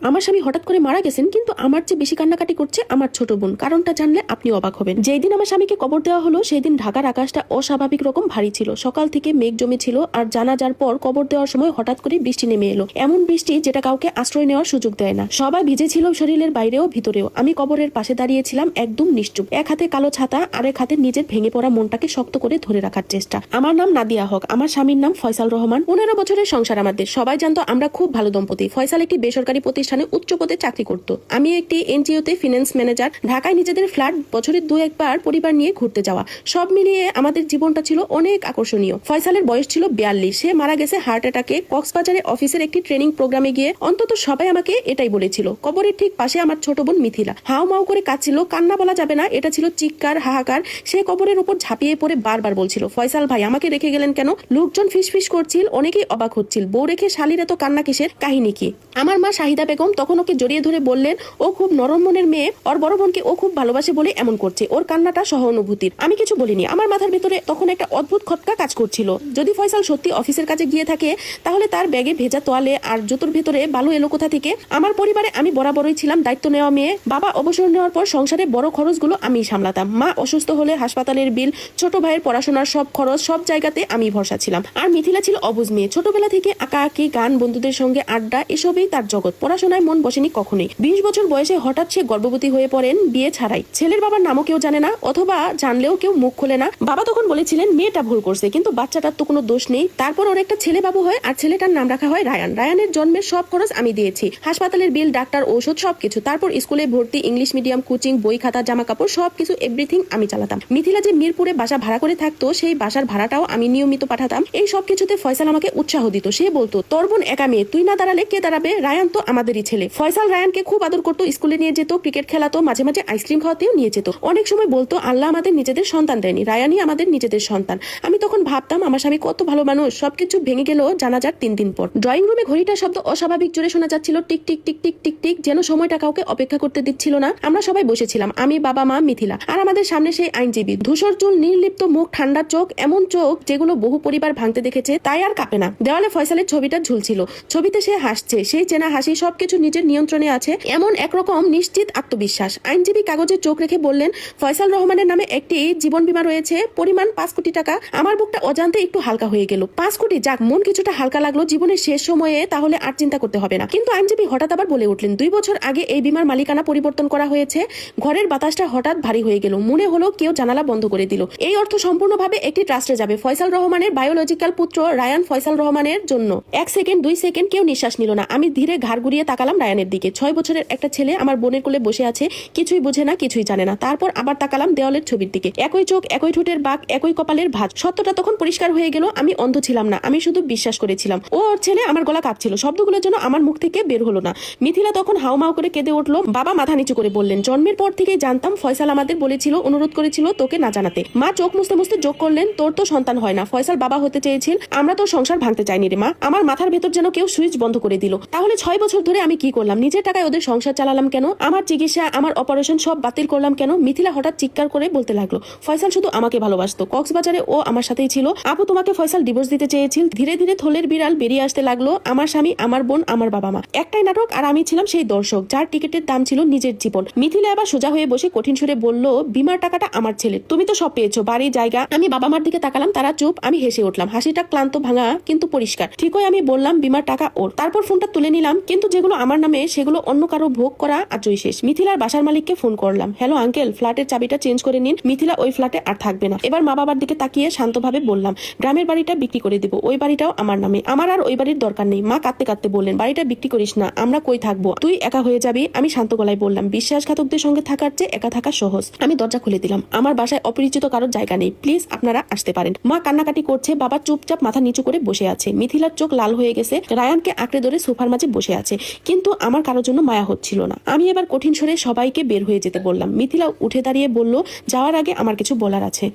আমার স্বামী হঠাৎ করে মারা গেছেন, কিন্তু আমার চেয়ে বেশি কান্নাকাটি করছে আমার ছোট বোন। কারণটা জানলে আপনি অবাক হবেন। যেই দিন আমার স্বামীকে কবর দেওয়া হলো সেই দিন ঢাকার আকাশটা অস্বাভাবিক রকম ভারী ছিল। সকাল থেকে মেঘ জমেছিল, আর জানাজার পর কবর দেওয়ার সময় হঠাৎ করে বৃষ্টি নেমে এলো। এমন বৃষ্টি যেটা কাউকে আশ্রয় নেওয়ার সুযোগ দেয় না। সবাই ভিজেছিল শরীরের বাইরেও ভিতরেও। আমি কবরের পাশে দাঁড়িয়েছিলাম একদম নিশ্চুপ, এক হাতে কালো ছাতা, আরেক হাতে নিজের ভেঙে পড়া মনটাকে শক্ত করে ধরে রাখার চেষ্টা। আমার নাম নাদিয়া হক, আমার স্বামীর নাম ফয়সাল রহমান। 15 বছরের সংসার আমাদের। সবাই জানতো আমরা খুব ভালো দম্পতি। ফয়সাল একটি বেসরকারি প্রতিষ্ঠানে উচ্চ পদে চাকরি করত। আমি একটি এনজিওতে ফিন্যান্স ম্যানেজার। ঢাকায় নিজেদের ফ্ল্যাট, বছরে 2-1 বার পরিবার নিয়ে ঘুরতে যাওয়া। সব মিলিয়ে আমাদের জীবনটা ছিল অনেক আকর্ষণীয়। ফয়সালের বয়স ছিল 42। সে মারা গেছে হার্ট অ্যাটাকে কক্সবাজারে অফিসের একটি ট্রেনিং প্রোগ্রামে গিয়ে। অন্তত সবাই আমাকে এটাই বলেছিল। কবরের ঠিক পাশে আমার ছোট বোন মিথিলা হাউ মাউ করে কাঁদছিল। কান্না বলা যাবে না, এটা ছিল চিৎকার, হাহাকার। সে কবরের উপর ঝাঁপিয়ে পড়ে বারবার বলছিল, ফয়সাল ভাই আমাকে রেখে গেলেন কেন? লোকজন ফিসফিস করছিল, অনেকেই অবাক হচ্ছিল, বউ রেখে শালীর এত কান্না কিসের, কাহিনী কি? আমার মা শাহিদা বেগম তখন ওকে জড়িয়ে ধরে বললেন, ও খুব নরম মনের মেয়ে, ওর বড় বোনকে ও খুব ভালোবাসে বলে এমন করছে, ওর কান্নাটা সহানুভূতির। আমি কিছু বলিনি। আমার মাথার ভেতরে তখন একটা অদ্ভুত খটকা কাজ করছিল। যদি ফয়সাল সত্যি অফিসের কাজে গিয়ে থাকে, তাহলে তার ব্যাগে ভেজা তোয়ালে আর জুতোর ভেতরে বালু এলো কোথা থেকে? আমার পরিবারে আমি বরাবরই ছিলাম দায়িত্ব নেওয়া মেয়ে। বাবা অবসর নেওয়ার পর সংসারে বড় খরচগুলো আমি সামলাতাম। মা অসুস্থ হলে হাসপাতালের বিল, ছোট ভাইয়ের পড়াশোনার সব খরচ, সব জায়গাতে আমি ভরসা ছিলাম। আর মিথিলা ছিল অবুঝ মেয়ে। ছোটবেলা থেকে আঁকাআঁকি, গান, বন্ধুদের সঙ্গে আড্ডা, এসবেই তার জগৎ। পড়াশোনায় মন বসেনি কখনোই। 20 বছর বয়সে হঠাৎ সে গর্ভবতী হয়ে পড়েন, বিয়ে ছাড়াই। ছেলের বাবার নামও কেউ জানে না, অথবা জানলেও কেউ মুখ খোলে না। বাবা তখন বলেছিলেন মেয়েটা ভুল করছে, কিন্তু বাচ্চাটার তো কোনো দোষ নেই। তারপর ওর একটা ছেলে বাবু হয়, আর ছেলেটার নাম রাখা হয় রায়ান। রায়ানের জন্মের সব খরচ আমি দিয়েছি, হাসপাতালের বিল, ডাক্তার, ঔষধ, সবকিছু। তারপর স্কুলে ভর্তি, ইংলিশ মিডিয়াম, কোচিং, বই খাতা, জামা কাপড়, সবকিছু এভরিথিং আমি চালাতাম। মিথিলা যে মিরপুরে বাসা ভাড়া করে থাকতো, সেই বাসার ভাড়াটাও আমি নিয়মিত পাঠাতাম। এই সব কিছুতে ফয়সাল আমাকে উৎসাহ দিত। সে বলতো, তোর বোন একা মেয়ে, তুই না দাঁড়ালে কে দাঁড়াবে? রায়ান তো আমাদেরই ছেলে। ফয়সাল রায়ানকে খুব আদর করতো, স্কুলে নিয়ে যেত, ক্রিকেট খেলাতো, মাঝে মাঝে আইসক্রিম খাওয়াতেও নিয়ে যেত। অনেক সময় বলতো, আল্লাহ আমাদের নিজেদের সন্তান দেয়নি, রায়ানই আমাদের নিজেদের সন্তান। আমি তখন ভাবতাম আমার স্বামী কত ভালো মানুষ। সবকিছু ভেঙে গেল জানাজার 3 দিন পর। ড্রয়িং রুমে ঘড়িটার শব্দ অস্বাভাবিক জোরে শোনা যাচ্ছিল, tick tick tick tick tick tick, যেন সময়টা কাউকে অপেক্ষা করতে দিচ্ছিল না। আমরা সবাই বসেছিলাম, আমি, বাবা, মা, মিথিলা, আর আমাদের সামনে সেই আইনজীবী। ধূসর চুল, নির্লিপ্ত মুখ, ঠান্ডা চোখ, এমন চোখ যেগুলো বহু পরিবার ভাঙতে দেখেছে, তাই আর কাঁপে না। দেওয়ালে ফয়সালের ছবিটা ঝুলছিল। ছবিতে সে হাসছে, সেই চেনা হাসি, সবকিছু নিজের নিয়ন্ত্রণে আছে, এমন একরকম নিশ্চিত আত্মবিশ্বাস। আইনজীবী কাগজে চোখ রেখে বললেন, ফয়সাল রহমানের নামে একটি জীবন বীমা রয়েছে, পরিমাণ 5 কোটি টাকা। আমার বুকটা অজান্তে একটু হালকা হয়ে গেল। 5 কোটি, যাক, মন কিছুটা হালকা লাগলো। জীবনের শেষ সময়ে তাহলে আর চিন্তা করতে হবে না। কিন্তু আইনজীবী হঠাৎ আবার বলে উঠলেন, 2 বছর আগে এই বীমার মালিকানা পরিবর্তন করা হয়েছে। ঘরের বাতাসটা হঠাৎ ভারী হয়ে গেল। মনে হলো কেউ জানালা বন্ধ করে দিল। এই অর্থ সম্পূর্ণভাবে একটি ট্রাস্টে যাবে, ফয়সাল রহমানের বায়োলজিক্যাল পুত্র রায়ান ফয়সাল রহমানের জন্য। 1 সেকেন্ড, 2 সেকেন্ড কেউ নিঃশ্বাস নিল না। আমি ধীরে ঘাড় ঘুরিয়ে তাকালাম রায়ানের দিকে। 6 বছরের একটা ছেলে আমার বোনের কোলে বসে আছে, কিছুই বুঝে না, কিছুই জানে না। তারপর আবার তাকালাম দেওয়ালের ছবির দিকে। একই চোখ, একই ঠোঁটের বাঁক, একই কপালের ভাঁজ। সত্যটা তখন পরিষ্কার হয়ে গেল। আমি অন্ধ ছিলাম না, আমি শুধু বিশ্বাস করেছিলাম। ও ওর ছেলে। আমার গলা কাঁপছিল, শব্দগুলোর জন্য আমার মুখ থেকে বের হলো না। মিথিলা তখন হাউমাউ করে কেঁদে উঠলো। বাবা মাথা নিচু করে বললেন, জন্মের পর থেকেই জানতাম, ফয়সাল আমাদের বলেছিল, অনুরোধ করেছিল তোকে না জানাতে। মা চোখ মুছতে মুছতে যোগ করলেন, তোর তো সন্তান হয় না, ফয়সাল বাবা হতে চেয়েছিল, আমরা তো সংসার ভাঙতে চাইনি রে মা। আমার মাথার ভেতর যেন কেউ সুইচ বন্ধ করে দিল। তাহলে 6 বছর ধরে আমি কি করলাম? নিজের টাকায় ওদের সংসার চালালাম কেন? আমার চিকিৎসা, আমার অপারেশন সব বাতিল করলাম কেন? মিথিলা হঠাৎ চিৎকার করে বলতে লাগলো, ফয়সাল শুধু আমাকে ভালোবাসতো, কক্সবাজারে ও আমার সাথেই ছিল। আপু, তোমাকে ফয়সাল ডিভোর্স দিতে চেয়েছিল। ধীরে ধীরে থলের বিড়াল বেরিয়ে আসতে লাগলো। আমার স্বামী, আমার বোন, আমার বাবা মা, একটাই নাটক, আর আমি ছিলাম সেই দর্শক যার টিকিটের দাম ছিল নিজের জীবন। মিথিলা আবার সোজা হয়ে বসে কঠিন সুরে বলল, বীমার টাকাটা আমার ছেলে, তুমি তো সব পেয়েছো, বাড়ি, জায়গা। আমি বাবা মার দিকে তাকালাম, তারা চুপ। আমি হেসে উঠলাম, হাসিটা ক্লান্ত, ভাঙা, কিন্তু পরিষ্কার। ঠিকই আমি বললাম, বীমার টাকা ওর। তারপর ফোনটা তুলে নিলাম, কিন্তু যেগুলো আমার নামে সেগুলো অন্য কারো ভোগ করা আজই শেষ। মিথিলার বাসার মালিককে ফোন করলাম, হ্যালো আঙ্কেল, ফ্ল্যাটের চাবিটা চেঞ্জ করে নিন, মিথিলা ওই ফ্ল্যাটে আর থাকবে না। এবার মা বাবার দিকে তাকিয়ে শান্তভাবে বললাম, গ্রামের বাড়িটা বিক্রি করে দিব, ওই বাড়িটাও আমার নামে, আমার আর ওই বাড়ির দরকার নেই। মা কাঁদতে কাঁদতে বললেন, বাড়িটা বিক্রি করিস না, আমরা কই থাকবো, তুই একা হয়ে যাবি। আমি শান্ত গলায় বললাম, বিশ্বাসঘাতকদের সঙ্গে থাকার চেয়ে একা থাকা সহজ। আমি দরজা খুলে দিলাম, আমার বাসায় অপরিচিত কারোর জায়গা নেই, প্লিজ আপনারা আসতে পারেন। মা কান্নাকাটি করছে, বাবা চুপচাপ মাথা নিচু করে বসে আছে। মিথিলার চোখ লাল হয়ে গেছে, রায়ানকে আঁকড়ে ধরে সোফার মাঝে বসে আছে, কিন্তু আমার কারোর জন্য মায়া হচ্ছিল না। আমি এবার কঠিন স্বরে সবাইকে বের হয়ে যেতে বললাম। মিথিলা উঠে দাঁড়িয়ে বলল, যাওয়ার আগে আমার কিছু বলার আছে।